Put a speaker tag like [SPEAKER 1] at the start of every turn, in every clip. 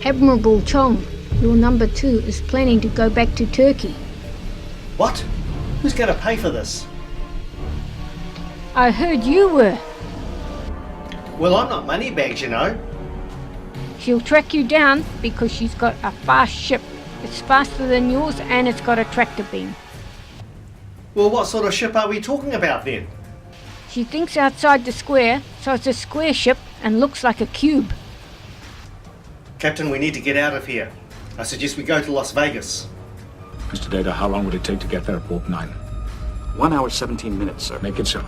[SPEAKER 1] Admiral Chong, your number 2 is planning to go back to Turkey.
[SPEAKER 2] What? Who's going to pay for this?
[SPEAKER 1] I heard you were.
[SPEAKER 2] Well, I'm not moneybags, you know.
[SPEAKER 1] She'll track you down because she's got a fast ship. It's faster than yours and it's got a tractor beam.
[SPEAKER 2] Well, what sort of ship are we talking about then?
[SPEAKER 1] She thinks outside the square, so it's a square ship and looks like a cube.
[SPEAKER 2] Captain, we need to get out of here. I suggest we go to Las Vegas.
[SPEAKER 3] Mr. Data, how long would it take to get there at Warp 9?
[SPEAKER 4] 1 hour, 17 minutes, sir.
[SPEAKER 3] Make it so.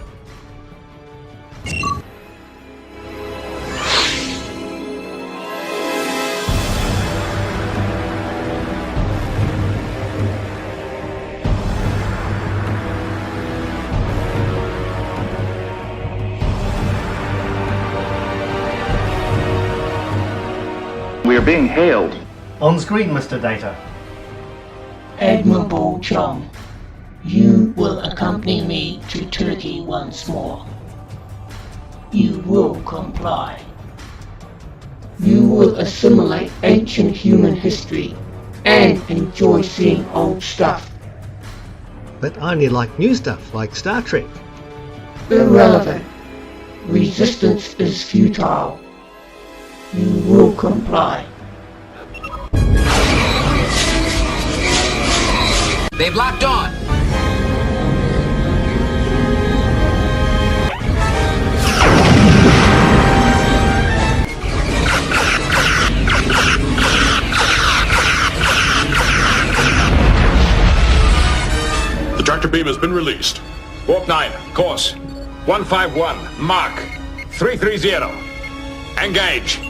[SPEAKER 5] We are being hailed.
[SPEAKER 2] On screen, Mr. Data.
[SPEAKER 6] Admiral Chong, you will accompany me to Turkey once more. You will comply. You will assimilate ancient human history and enjoy seeing old stuff.
[SPEAKER 7] But I only like new stuff, like Star Trek.
[SPEAKER 6] Irrelevant. Resistance is futile. You will comply.
[SPEAKER 8] They've locked on.
[SPEAKER 3] The tractor beam has been released. Warp 9, course 151, Mach 330. Engage.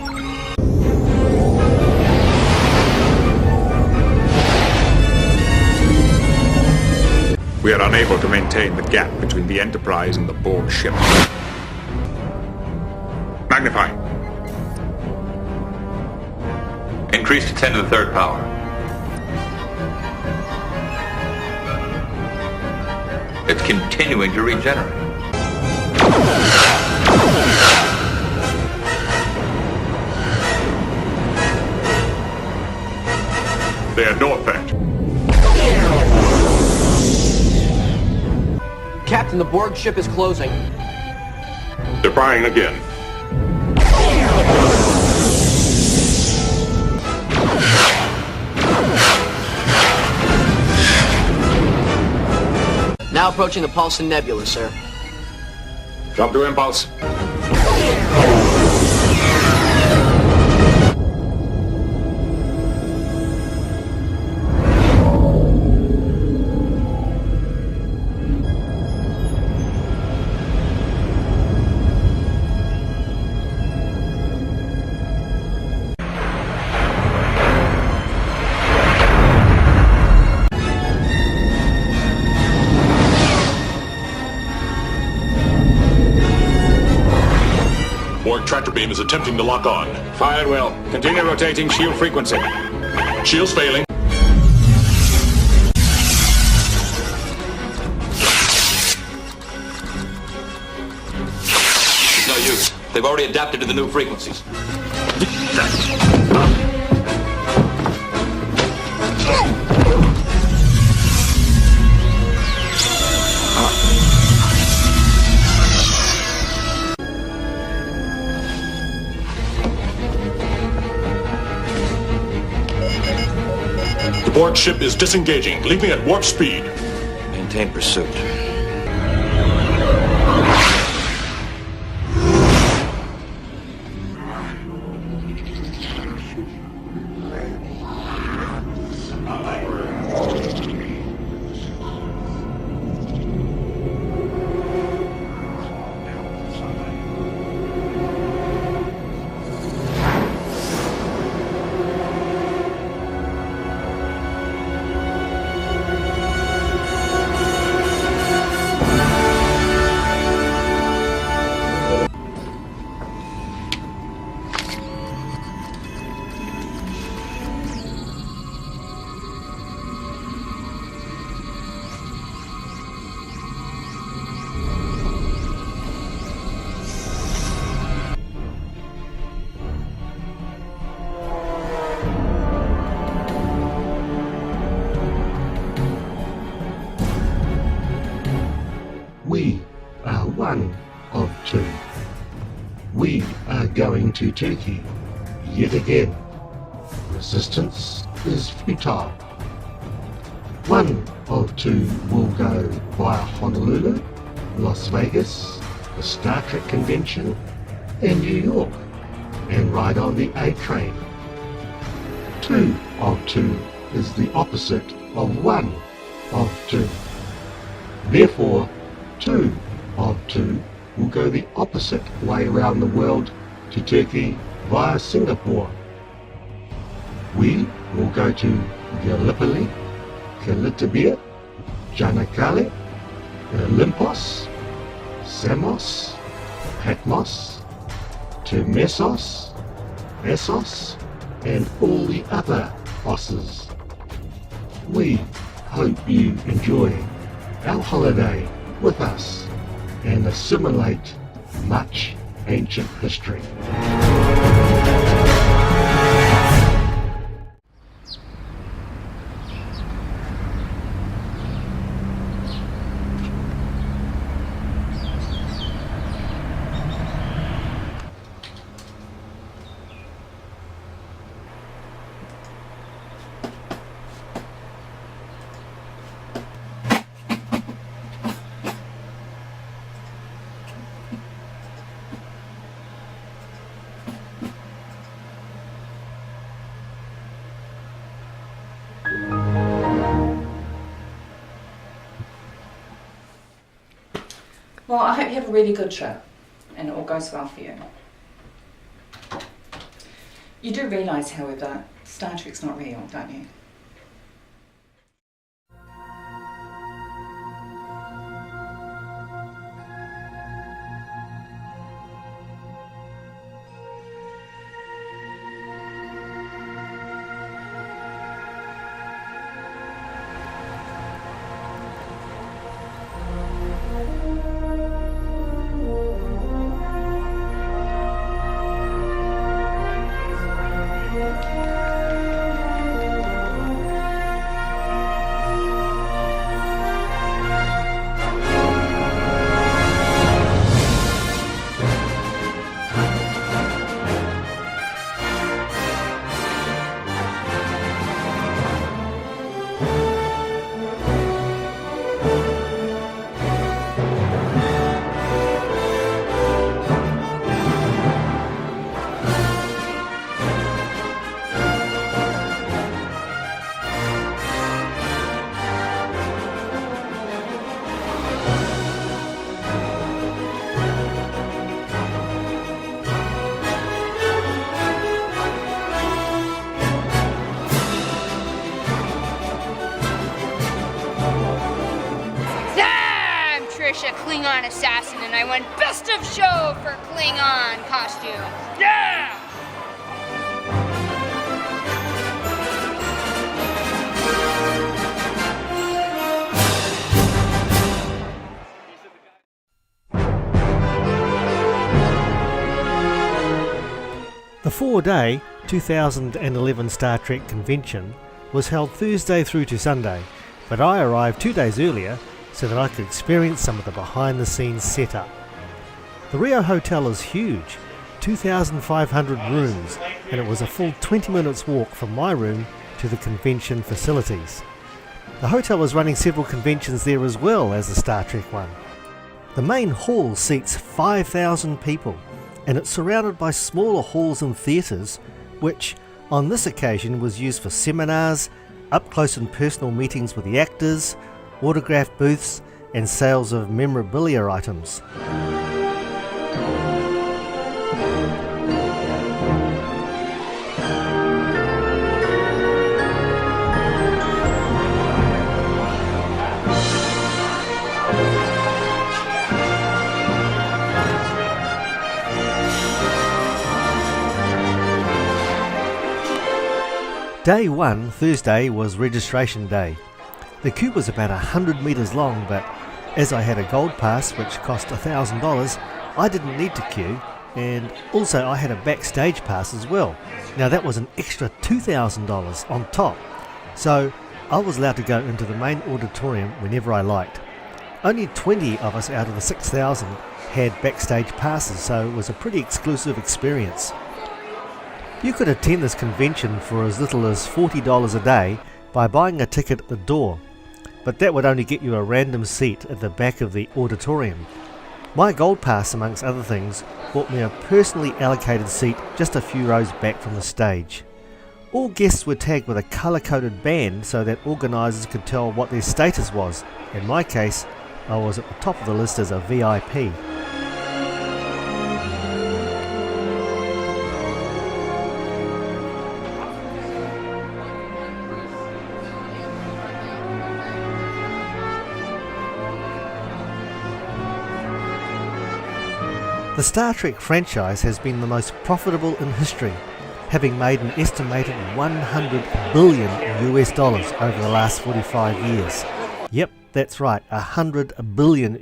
[SPEAKER 3] We are unable to maintain the gap between the Enterprise and the Borg ship. Magnify.
[SPEAKER 8] Increase to 10 to the third power. It's continuing to regenerate.
[SPEAKER 3] They had no effect.
[SPEAKER 9] Captain, the Borg ship is closing.
[SPEAKER 3] They're firing again.
[SPEAKER 9] Now approaching the Paulson Nebula, sir.
[SPEAKER 3] Jump to impulse. Borg tractor beam is attempting to lock on. Fired well. Continue rotating shield frequency. Shield's failing.
[SPEAKER 8] There's no use. They've already adapted to the new frequencies.
[SPEAKER 3] The Borg ship is disengaging, leaving at warp speed.
[SPEAKER 4] Maintain pursuit.
[SPEAKER 10] We are one of two. We are going to Turkey yet again. Resistance is futile. One of two will go via Honolulu, Las Vegas, the Star Trek convention, and New York, and ride on the A train. Two of two is the opposite of one of two. Therefore, two of two will go the opposite way around the world to Turkey via Singapore. We will go to Gallipoli, Kalitibia, Janakale, Olympos, Samos, Patmos, Termessos, Essos, and all the other bosses. We hope you enjoy our holiday with us and assimilate much ancient history.
[SPEAKER 11] Well, I hope you have a really good trip and it all goes well for you. You do realise, however, Star Trek's not real, don't you?
[SPEAKER 12] Klingon Assassin, and I won Best of Show for Klingon costume. Yeah!
[SPEAKER 7] The 4-day 2011 Star Trek convention was held Thursday through to Sunday, but I arrived 2 days earlier so that I could experience some of the behind-the-scenes setup. The Rio Hotel is huge, 2,500 rooms, and it was a full 20 minutes walk from my room to the convention facilities. The hotel is running several conventions there as well as the Star Trek one. The main hall seats 5,000 people, and it's surrounded by smaller halls and theatres, which on this occasion was used for seminars, up-close and personal meetings with the actors, autograph booths and sales of memorabilia items. Day 1, Thursday, was registration day. The queue was about 100 metres long, but as I had a gold pass which cost $1,000, I didn't need to queue, and also I had a backstage pass as well. Now that was an extra $2,000 on top, so I was allowed to go into the main auditorium whenever I liked. Only 20 of us out of the 6,000 had backstage passes, so it was a pretty exclusive experience. You could attend this convention for as little as $40 a day by buying a ticket at the door, but that would only get you a random seat at the back of the auditorium. My gold pass, amongst other things, bought me a personally allocated seat just a few rows back from the stage. All guests were tagged with a colour-coded band so that organisers could tell what their status was. In my case, I was at the top of the list as a VIP. The Star Trek franchise has been the most profitable in history, having made an estimated $100 billion over the last 45 years. Yep, that's right, $100 billion.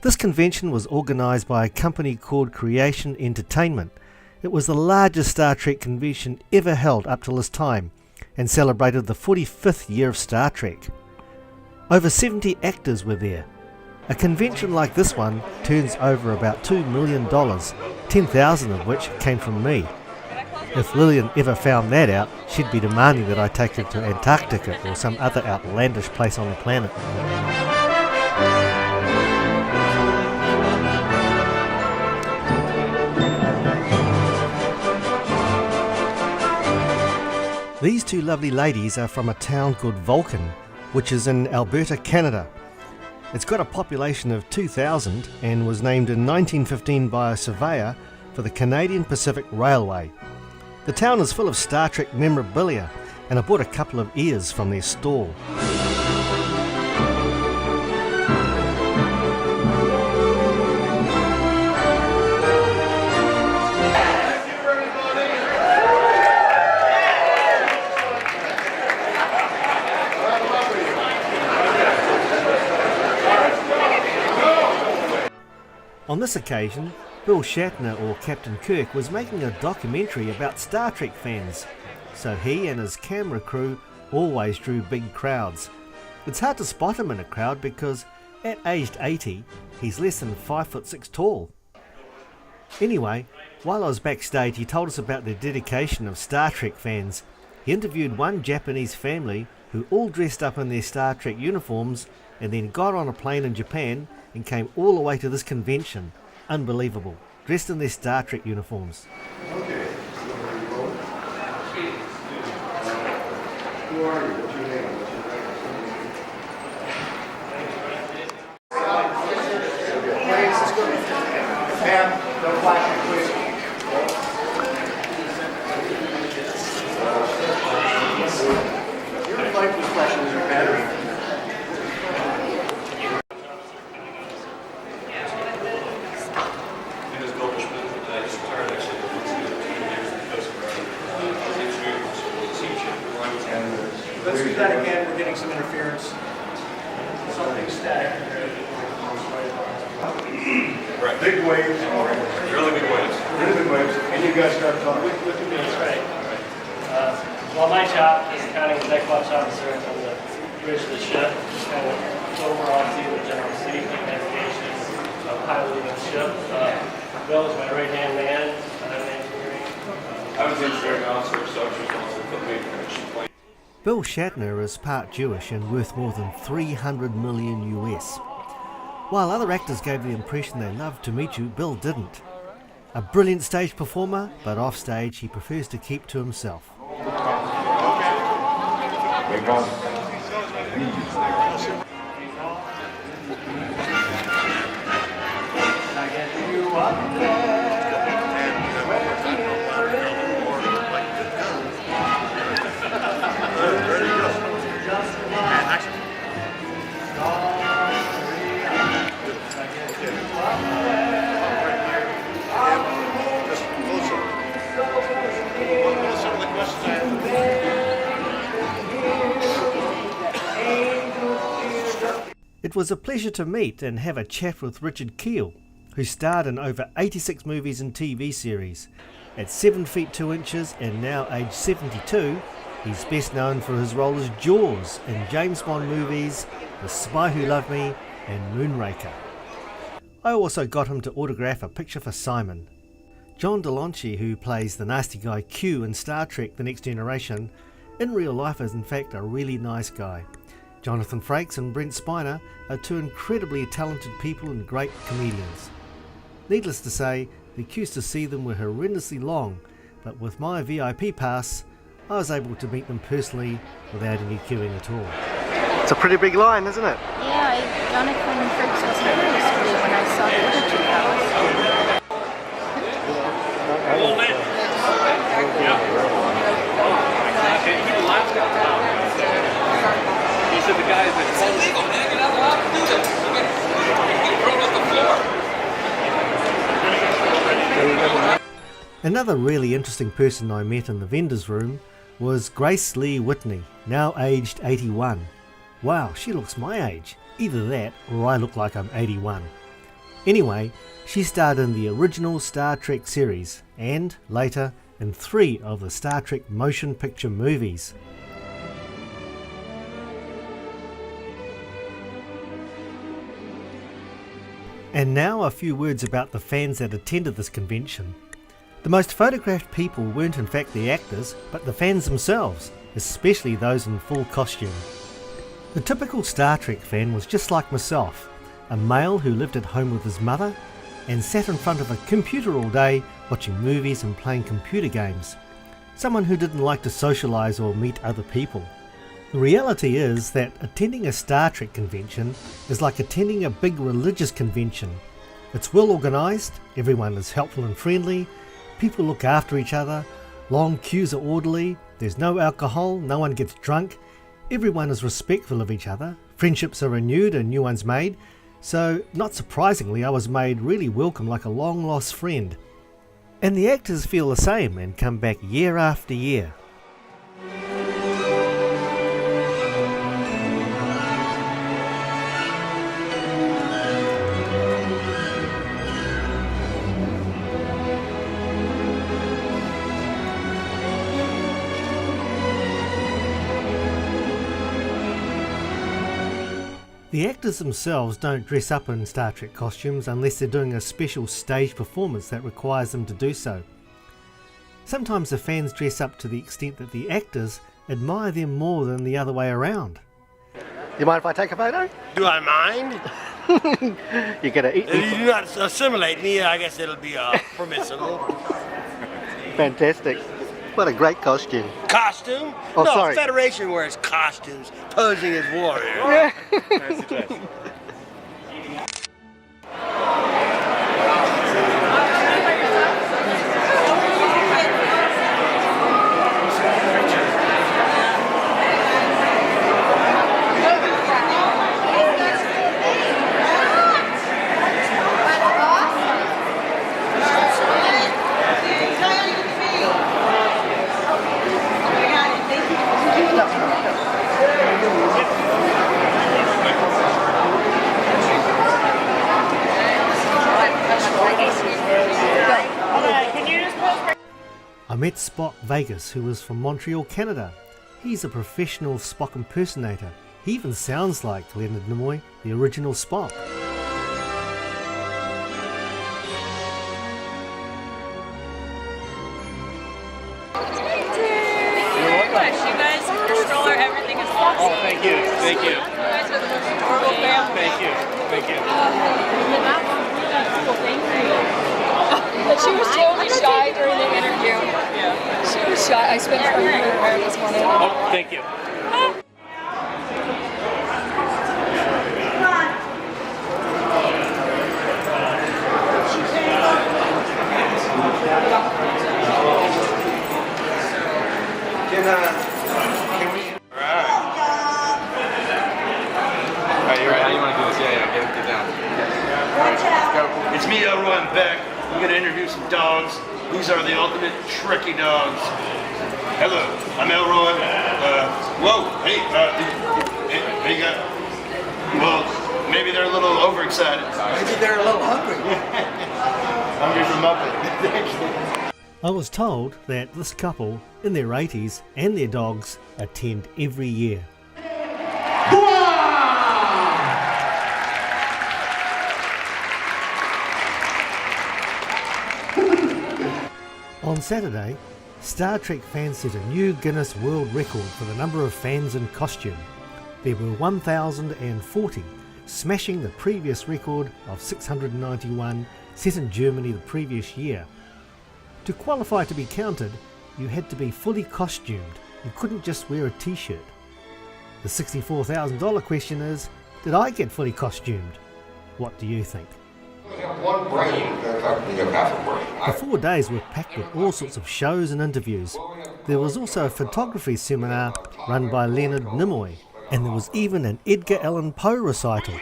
[SPEAKER 7] This convention was organised by a company called Creation Entertainment. It was the largest Star Trek convention ever held up till this time, and celebrated the 45th year of Star Trek. Over 70 actors were there. A convention like this one turns over about $2 million, 10,000 of which came from me. If Lillian ever found that out, she'd be demanding that I take her to Antarctica or some other outlandish place on the planet. These two lovely ladies are from a town called Vulcan, which is in Alberta, Canada. It's got a population of 2,000 and was named in 1915 by a surveyor for the Canadian Pacific Railway. The town is full of Star Trek memorabilia, and I bought a couple of ears from their stall. On this occasion, Bill Shatner, or Captain Kirk, was making a documentary about Star Trek fans, so he and his camera crew always drew big crowds. It's hard to spot him in a crowd because, at aged 80, he's less than 5'6" tall. Anyway, while I was backstage, he told us about the dedication of Star Trek fans. He interviewed one Japanese family who all dressed up in their Star Trek uniforms and then got on a plane in Japan and came all the way to this convention. Unbelievable. Dressed in their Star Trek uniforms.
[SPEAKER 10] Okay. Who are you? What's your name? Please, let's go. Ma'am, no flashing, please. Your light was flashing with your battery. Let's do that again. We're getting some interference. Something static.
[SPEAKER 3] Right.
[SPEAKER 10] Big waves.
[SPEAKER 3] Really big waves.
[SPEAKER 10] Really big waves. And you guys start talking.
[SPEAKER 13] Look at me. That's right. Well, my job as accounting executive officer on the bridge of the ship, just kind of overall see the general safety and navigation of piloting the ship. Bill is my right-hand man. I'm engineering.
[SPEAKER 8] I was engineering officer, so I was responsible for the main plane.
[SPEAKER 7] Bill Shatner is part Jewish and worth more than $300 million US. While other actors gave the impression they loved to meet you, Bill didn't. A brilliant stage performer, but off stage he prefers to keep to himself.
[SPEAKER 10] Wake up.
[SPEAKER 13] I get you up there.
[SPEAKER 7] It was a pleasure to meet and have a chat with Richard Kiel, who starred in over 86 movies and TV series. At 7 feet 2 inches and now age 72, He's best known for his role as Jaws in James Bond movies The Spy Who Loved Me and Moonraker. I also got him to autograph a picture for Simon. John DeLonchi, who plays the nasty guy Q in Star Trek The Next Generation, in real life is in fact a really nice guy. Jonathan Frakes and Brent are two incredibly talented people and great comedians. Needless to say, the queues to see them were horrendously long, but with my VIP pass, I was able to meet them personally without any queuing at all.
[SPEAKER 2] It's a pretty big line, isn't it?
[SPEAKER 14] Yeah, Jonathan Frakes was nervous for me when I saw the other two fellas.
[SPEAKER 8] These are the guys that... It's illegal, man. You're not allowed to do this. You get thrown off the floor.
[SPEAKER 7] Another really interesting person I met in the vendor's room was Grace Lee Whitney, now aged 81. Wow, she looks my age. Either that or I look like I'm 81. Anyway, she starred in the original Star Trek series and, later, in 3 of the Star Trek motion picture movies. And now a few words about the fans that attended this convention. The most photographed people weren't in fact the actors, but the fans themselves, especially those in full costume. The typical Star Trek fan was just like myself, a male who lived at home with his mother and sat in front of a computer all day watching movies and playing computer games. Someone who didn't like to socialise or meet other people. The reality is that attending a Star Trek convention is like attending a big religious convention. It's well organised, everyone is helpful and friendly, people look after each other, long queues are orderly, there's no alcohol, no one gets drunk, everyone is respectful of each other, friendships are renewed and new ones made, so not surprisingly I was made really welcome like a long lost friend. And the actors feel the same and come back year after year. The actors themselves don't dress up in Star Trek costumes unless they're doing a special stage performance that requires them to do so. Sometimes the fans dress up to the extent that the actors admire them more than the other way around.
[SPEAKER 2] You mind if I take a photo?
[SPEAKER 15] Do I mind?
[SPEAKER 2] You're gonna eat me.
[SPEAKER 15] If you do not assimilate me, I guess it'll be permissible.
[SPEAKER 2] Fantastic. What a great costume.
[SPEAKER 15] Costume?
[SPEAKER 2] Oh,
[SPEAKER 15] no,
[SPEAKER 2] sorry.
[SPEAKER 15] Federation wears costumes, posing as warriors.
[SPEAKER 7] I met Spock Vegas, who was from Montreal, Canada. He's a professional Spock impersonator. He even sounds like Leonard Nimoy, the original Spock.
[SPEAKER 16] You guys, your stroller, everything is awesome.
[SPEAKER 8] Oh, thank you. Thank you.
[SPEAKER 16] You guys are the most adorable family.
[SPEAKER 8] Thank you. Thank you.
[SPEAKER 16] But she was totally shy during the interview. Yeah. She was shy. I spent time with her hair this morning.
[SPEAKER 8] Oh, thank you.
[SPEAKER 15] Can we? Alright. Alright, you ready? How you want to do this? Yeah, get down. Let's go. It's me, Elroy and Beck. We're going to interview some dogs. These are the ultimate Trekkie dogs. Hello, I'm Elroy. Whoa, hey, you got... Well, maybe they're a little overexcited.
[SPEAKER 10] Maybe they're a little hungry.
[SPEAKER 15] Hungry for Muppet.
[SPEAKER 7] I was told that this couple, in their 80s, and their dogs, attend every year. On Saturday, Star Trek fans set a new Guinness World Record for the number of fans in costume. There were 1,040, smashing the previous record of 691 set in Germany the previous year. To qualify to be counted, you had to be fully costumed. You couldn't just wear a t-shirt. The $64,000 question is, did I get fully costumed? What do you think?
[SPEAKER 17] One brain, you have half a brain.
[SPEAKER 7] The 4 days were packed with all sorts of shows and interviews. There was also a photography seminar run by Leonard Nimoy, and there was even an Edgar Allan Poe recital.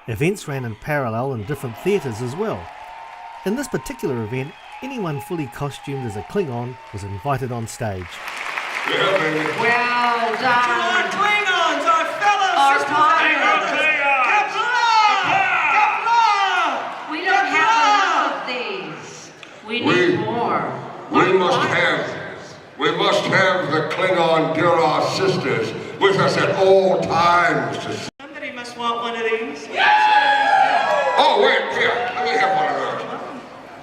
[SPEAKER 7] Events ran in parallel in different theatres as well. In this particular event, anyone fully costumed as a Klingon was invited on stage.
[SPEAKER 17] Yeah, baby.
[SPEAKER 6] Well done.
[SPEAKER 10] To our Klingons, our fellow
[SPEAKER 6] Our
[SPEAKER 10] sisters
[SPEAKER 6] pilots.
[SPEAKER 10] and brothers.
[SPEAKER 6] We don't have enough of these. We need more.
[SPEAKER 17] We must have the Klingon Bureau sisters with us at all times.
[SPEAKER 10] Somebody must want one of these.
[SPEAKER 17] Oh, wait, here, let me have one of those.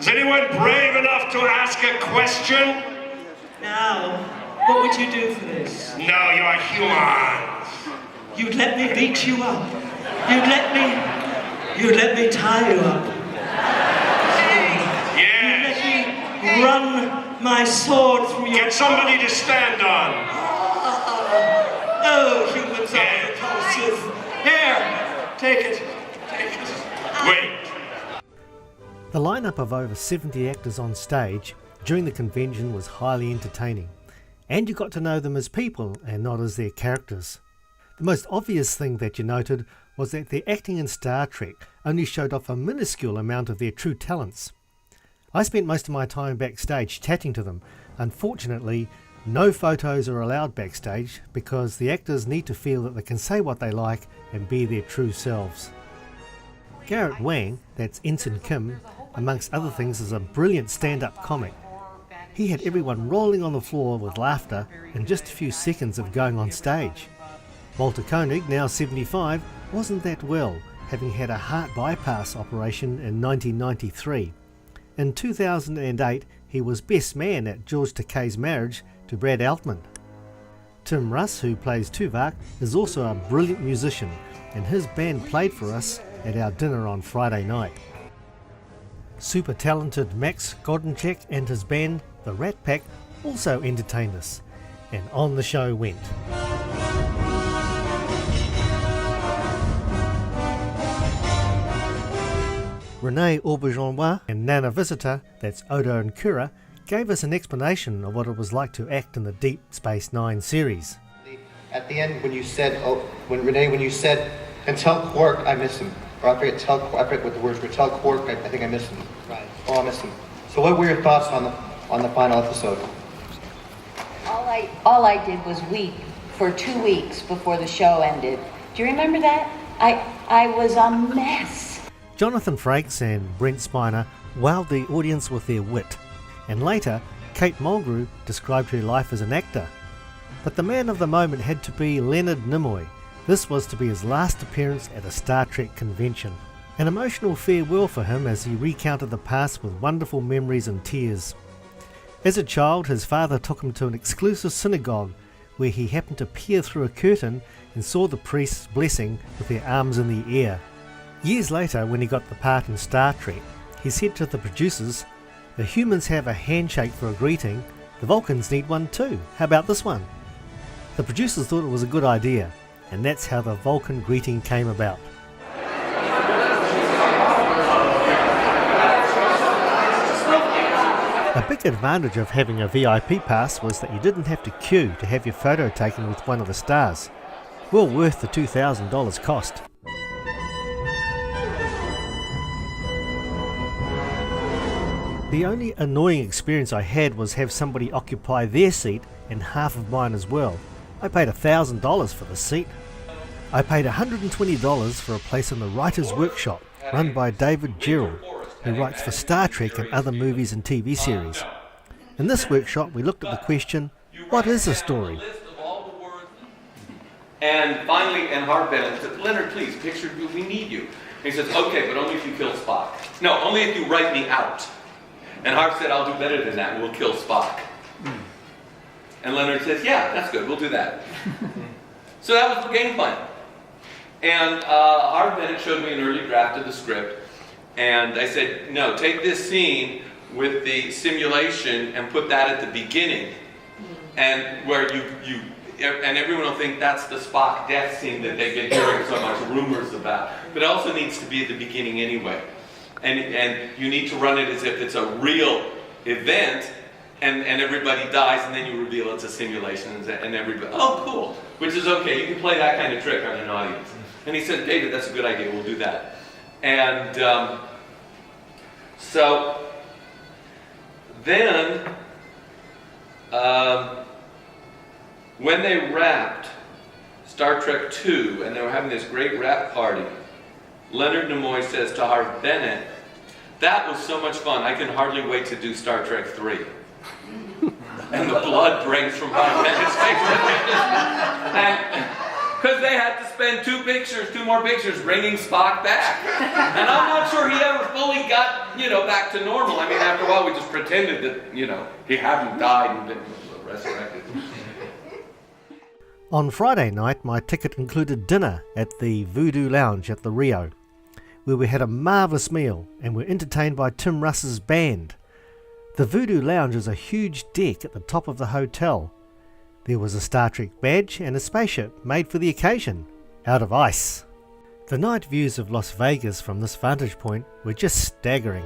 [SPEAKER 15] Is anyone brave enough to ask a question?
[SPEAKER 10] Now, what would you do for this?
[SPEAKER 15] No, you're humans.
[SPEAKER 10] You'd let me beat you up. You'd let me tie you up.
[SPEAKER 15] Yes.
[SPEAKER 10] You'd let me run my sword through your...
[SPEAKER 15] Get somebody to stand on.
[SPEAKER 10] Oh, humans are repulsive. Here, take it.
[SPEAKER 15] Wait.
[SPEAKER 7] The lineup of over 70 actors on stage during the convention was highly entertaining, and you got to know them as people and not as their characters. The most obvious thing that you noted was that their acting in Star Trek only showed off a minuscule amount of their true talents. I spent most of my time backstage chatting to them. Unfortunately, no photos are allowed backstage because the actors need to feel that they can say what they like and be their true selves. Garrett Wang, that's Ensign Kim, amongst other things, is a brilliant stand-up comic. He had everyone rolling on the floor with laughter in just a few seconds of going on stage. Walter Koenig, now 75, wasn't that well, having had a heart bypass operation in 1993. In 2008, he was best man at George Takei's marriage to Brad Altman. Tim Russ, who plays Tuvok, is also a brilliant musician, and his band played for us at our dinner on Friday night. Super talented Max Godinchek and his band, the Rat Pack, also entertained us, and on the show went. Renee Auberjonois and Nana Visitor, that's Odo and Kura, gave us an explanation of what it was like to act in the Deep Space Nine series.
[SPEAKER 18] At the end, when you said, when you said, and tell Quark I miss him, or I forget what the words were, tell Quark I think I miss him. Right. Oh, I miss him. So what were your thoughts on the final episode?
[SPEAKER 19] All I did was weep for 2 weeks before the show ended. Do you remember that? I was a mess.
[SPEAKER 7] Jonathan Frakes and Brent Spiner wowed the audience with their wit, and later Kate Mulgrew described her life as an actor. But the man of the moment had to be Leonard Nimoy. This was to be his last appearance at a Star Trek convention. An emotional farewell for him as he recounted the past with wonderful memories and tears. As a child, his father took him to an exclusive synagogue where he happened to peer through a curtain and saw the priests blessing with their arms in the air. Years later, when he got the part in Star Trek, he said to the producers, "The humans have a handshake for a greeting, the Vulcans need one too. How about this one?" The producers thought it was a good idea, and that's how the Vulcan greeting came about. A big advantage of having a VIP pass was that you didn't have to queue to have your photo taken with one of the stars. Well worth the $2,000 cost. The only annoying experience I had was have somebody occupy their seat and half of mine as well. I paid $1,000 for the seat. I paid $120 for a place in the Writer's Workshop, run by David Gerald, who writes for Star Trek and other movies and TV series. In this workshop we looked at the question, what is a story?
[SPEAKER 8] And finally, and Harv Bennett said, Leonard, please, picture, we need you. And he says, okay, but only if you kill Spock. No, only if you write me out. And Harv said, I'll do better than that, we'll kill Spock. And Leonard says, yeah, that's good, we'll do that. So that was the game plan. And Harv Bennett showed me an early draft of the script, and I said, no, take this scene with the simulation and put that at the beginning, and where and everyone will think that's the Spock death scene that they've been hearing so much rumors about. But it also needs to be at the beginning anyway. And you need to run it as if it's a real event, and everybody dies, and then you reveal it's a simulation, and everybody, oh, cool, which is okay. You can play that kind of trick on an audience. And he said, David, that's a good idea, we'll do that. And so then, when they wrapped Star Trek II, and they were having this great wrap party, Leonard Nimoy says to Harv Bennett, that was so much fun, I can hardly wait to do Star Trek III. And the blood breaks from Harv Bennett's face. Because they had to spend two more pictures bringing Spock back. And I'm not sure he ever fully got, back to normal. I mean, after a while we just pretended that, he hadn't died and been resurrected.
[SPEAKER 7] On Friday night, my ticket included dinner at the Voodoo Lounge at the Rio, where we had a marvellous meal and were entertained by Tim Russ's band. The Voodoo Lounge is a huge deck at the top of the hotel. There was a Star Trek badge and a spaceship made for the occasion, out of ice. The night views of Las Vegas from this vantage point were just staggering.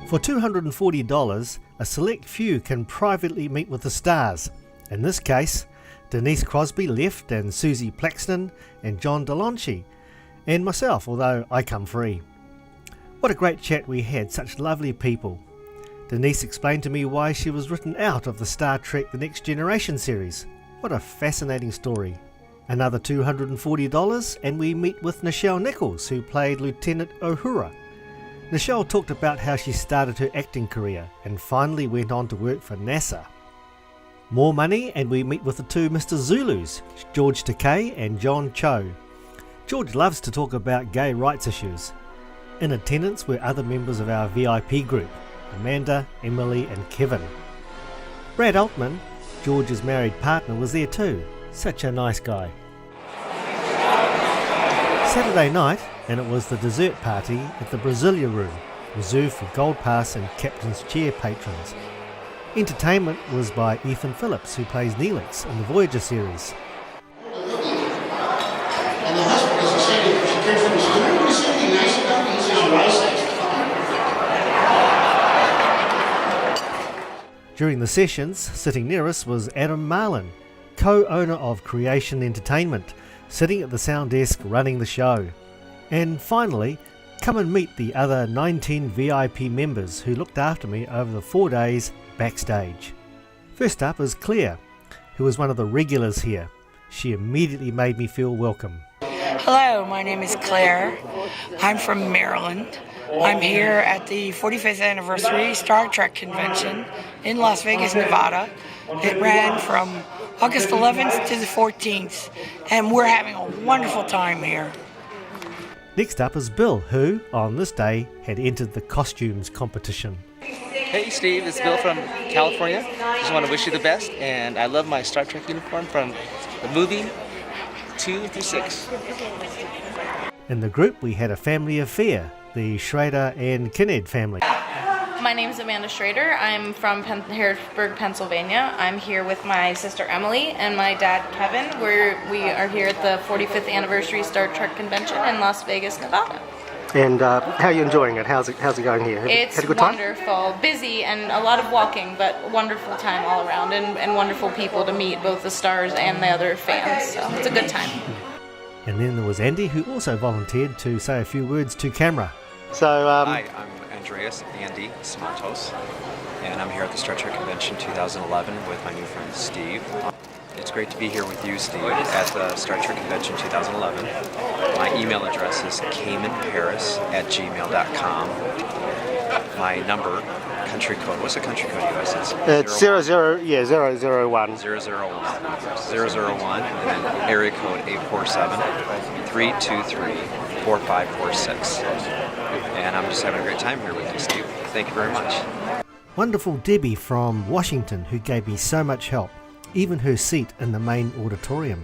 [SPEAKER 7] For $240, a select few can privately meet with the stars. In this case, Denise Crosby left, and Susie Plaxton and John Delancey, and myself, although I come free. What a great chat we had, such lovely people. Denise explained to me why she was written out of the Star Trek The Next Generation series. What a fascinating story. Another $240 and we meet with Nichelle Nichols, who played Lieutenant Uhura. Nichelle talked about how she started her acting career and finally went on to work for NASA. More money and we meet with the two Mr. Zulus, George Takei and John Cho. George loves to talk about gay rights issues. In attendance were other members of our VIP group, Amanda, Emily and Kevin. Brad Altman, George's married partner, was there too. Such a nice guy. Saturday night, and it was the dessert party at the Brasilia Room, reserved for Gold Pass and Captain's Chair patrons. Entertainment was by Ethan Phillips, who plays Neelix in the Voyager series.
[SPEAKER 20] And the husband was excited because she cared for him. She said, "You want to say anything nice about me?" He says, "Rice."
[SPEAKER 7] During the sessions, sitting near us was Adam Marlin, co-owner of Creation Entertainment, sitting at the sound desk running the show. And finally, come and meet the other 19 VIP members who looked after me over the 4 days backstage. First up is Claire, who was one of the regulars here. She immediately made me feel welcome.
[SPEAKER 21] Hello, my name is Claire. I'm from Maryland. I'm here at the 45th anniversary Star Trek convention in Las Vegas, Nevada. It ran from August 11th to the 14th, and we're having a wonderful time here.
[SPEAKER 7] Next up is Bill, who, on this day, had entered the costumes competition.
[SPEAKER 22] Hey Steve, it's Bill from California. Just want to wish you the best, and I love my Star Trek uniform from the movie 2 through 6.
[SPEAKER 7] In the group we had a family affair, the Schrader and Kinned family.
[SPEAKER 23] My name is Amanda Schrader. I'm from Harrisburg, Pennsylvania. I'm here with my sister Emily and my dad Kevin. We are here at the 45th anniversary Star Trek convention in Las Vegas, Nevada.
[SPEAKER 7] And how are you enjoying it? How's it going here?
[SPEAKER 23] It's
[SPEAKER 7] had a good time?
[SPEAKER 23] Wonderful. Busy and a lot of walking, but wonderful time all around, and wonderful people to meet, both the stars and the other fans. So it's a good time.
[SPEAKER 7] And then there was Andy, who also volunteered to say a few words to camera. So,
[SPEAKER 24] Hi, I'm Andreas Andy Smartos.
[SPEAKER 1] and I'm here at the Star Trek Convention 2011 with my new friend Steve. It's great to be here with you, Steve, at the Star Trek Convention 2011. My email address is caymanparis@gmail.com. My number, country code, what's the country code, you guys?
[SPEAKER 7] It's 001.
[SPEAKER 1] 001, and then area code 847-323-4546. And I'm just having a great time here with you, Steve. Thank you very much.
[SPEAKER 7] Wonderful Debbie from Washington, who gave me so much help, even her seat in the main auditorium.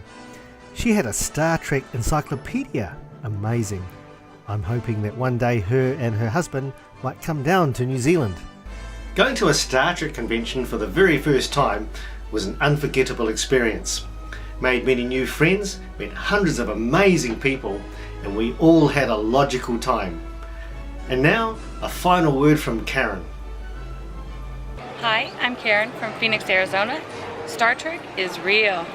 [SPEAKER 7] She had a Star Trek encyclopedia. Amazing. I'm hoping that one day her and her husband might come down to New Zealand.
[SPEAKER 2] Going to a Star Trek convention for the very first time was an unforgettable experience. Made many new friends, met hundreds of amazing people, and we all had a logical time. And now, a final word from Karen.
[SPEAKER 5] Hi, I'm Karen from Phoenix, Arizona. Star Trek is real.